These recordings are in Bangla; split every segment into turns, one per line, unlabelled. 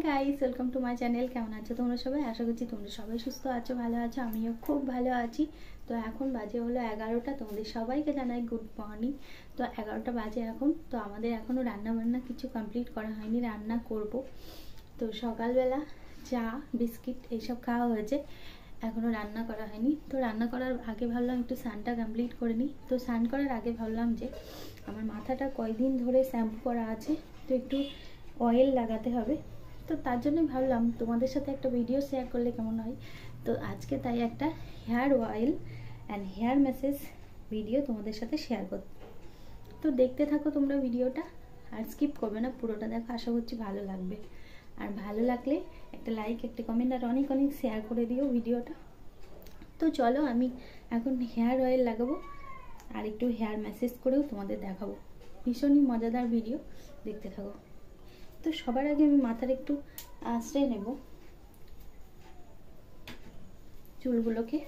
Guys, welcome to my channel. কেমন আছো তোমরা সবাই? আশা করছি তোমরা সবাই সুস্থ আছো, ভালো আছো। আমিও খুব ভালো আছি। তো এখন বাজে হলো 11টা। তোমাদের সবাইকে জানাই গুড মর্নিং। তো 11টা বাজে এখন। তো আমাদের এখনও রান্নাবান্না কিছু কমপ্লিট করা হয়নি, রান্না করব। তো সকালবেলা চা বিস্কিট এইসব খাওয়া হয়েছে, এখনও রান্না করা হয়নি। তো রান্না করার আগে ভাবলাম একটু স্নানটা কমপ্লিট করে নিই। তো স্নান করার আগে ভাবলাম যে আমার মাথাটা কয়দিন ধরে শ্যাম্পু করা আছে, তো একটু অয়েল লাগাতে হবে। তো তার জন্য ভাবলাম তোমাদের সাথে একটা ভিডিও শেয়ার করলে কেমন হয়। তো আজকে তাই একটা hair oil and hair massage video তোমাদের সাথে শেয়ার করব। তো দেখতে থাকো তোমরা ভিডিওটা, আর স্কিপ করবে না, পুরোটা দেখো। আশা করছি ভালো লাগবে। আর ভালো লাগলে একটা লাইক, একটা কমেন্ট আর অনেক অনেক শেয়ার করে দিও ভিডিওটা। তো চলো, আমি এখন হেয়ার অয়েল লাগাবো আর একটু হেয়ার ম্যাসেজ করেও তোমাদের দেখাবো। ভীষণই মজাদার ভিডিও, দেখতে থাকো। তো সবার আগে আমি মাথার একটু আঁচড়ে নেব চুলগুলোকে।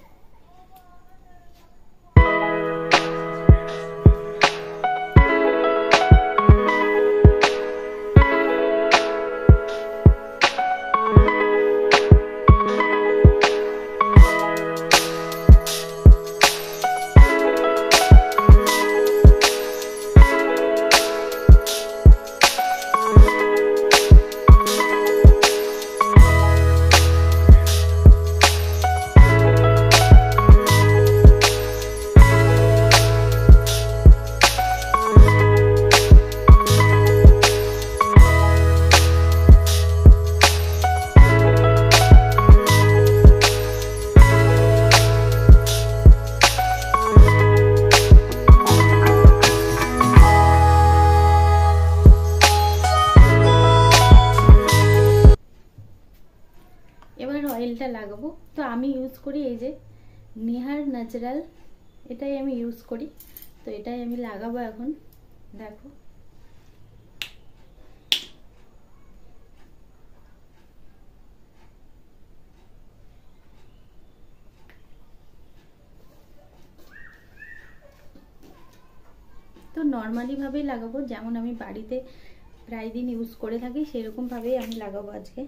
এবার অয়েলটা লাগাবো। তো আমি ইউজ করি এই যে নিহার ন্যাচারাল, এটাই আমি ইউজ করি। তো এটাই আমি লাগাবো এখন, দেখো। তো নর্মালি ভাবেই লাগাবো, যেমন আমি বাড়িতে প্রায় দিন ইউজ করে থাকি সেরকম ভাবেই আমি লাগাবো আজকে।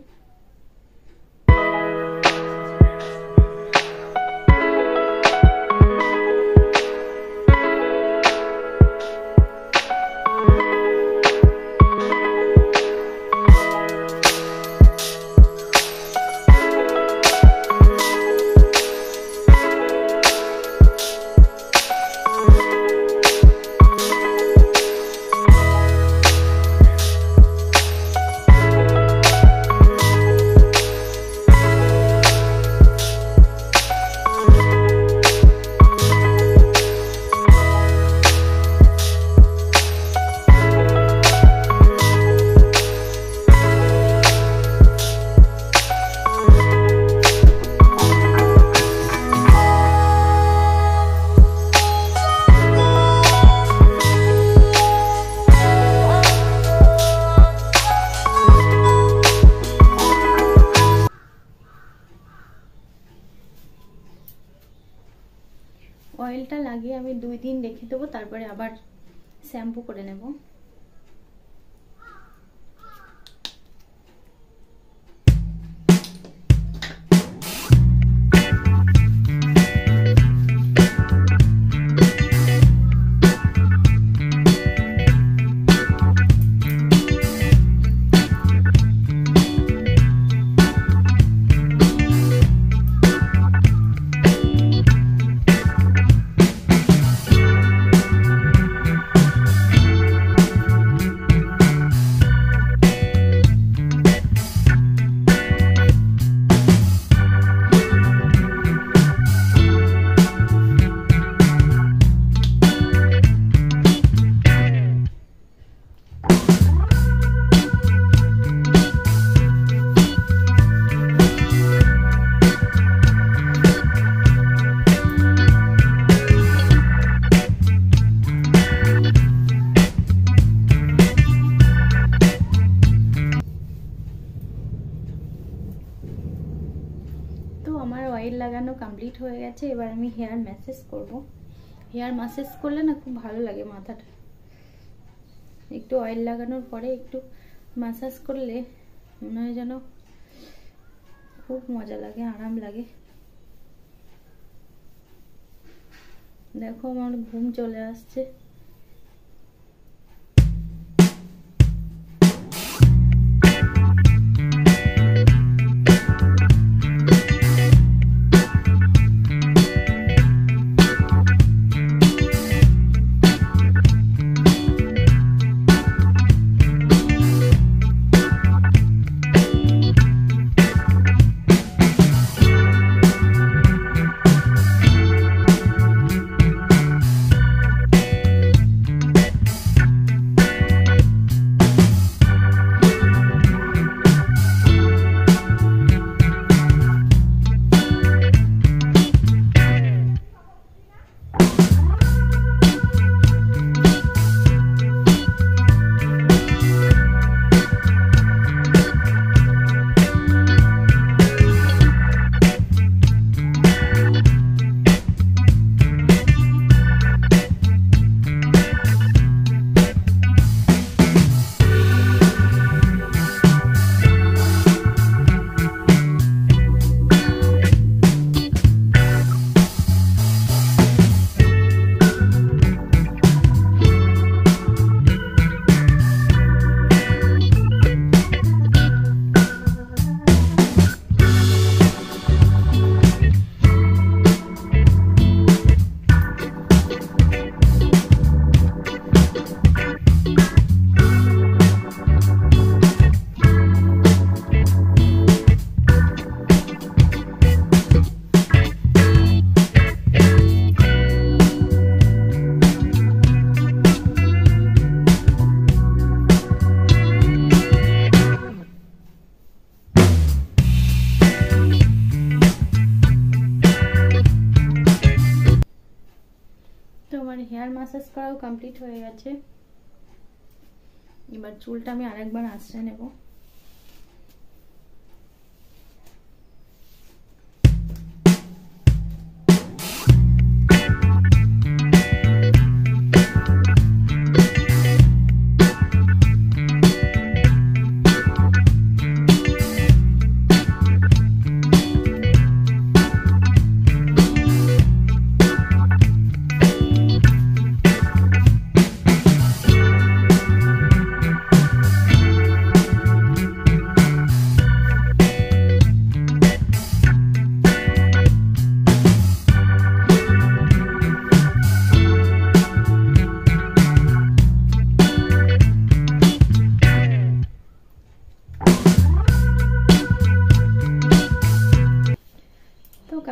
অয়েলটা লাগিয়ে আমি 2 দিন রেখে দেবো, তারপরে আবার শ্যাম্পু করে নেব। আমার অয়েল লাগানো কমপ্লিট হয়ে গেছে। এবার আমি হেয়ার ম্যাসেজ করব। হেয়ার ম্যাসেজ করলে না খুব ভালো লাগে মাথাটা। একটু অয়েল লাগানোর পরে একটু ম্যাসাজ করলে মনে হয় যেন খুব মজা লাগে, আরাম লাগে। দেখো আমার ঘুম চলে আসছে। তো আমার হেয়ার ম্যাসাজ করাও কমপ্লিট হয়ে গেছে। এবার চুলটা আমি আরেকবার আঁচড়ে নেব।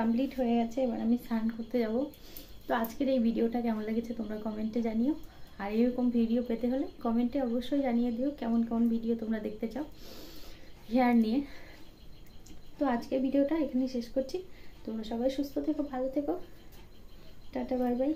কমপ্লিট হয়ে গেছে, এবার আমি স্নান করতে যাব। তো আজকের এই ভিডিওটা কেমন লেগেছে তোমরা কমেন্টে জানিও। আর এরকম ভিডিও পেতে হলে কমেন্টে অবশ্যই জানিয়ে দিও কেমন কেমন ভিডিও তোমরা দেখতে চাও হেয়ার নিয়ে। তো আজকের ভিডিওটা এখানেই শেষ করছি। তোমরা সবাই সুস্থ থেকো, ভালো থেকো, টাটা, বাই বাই।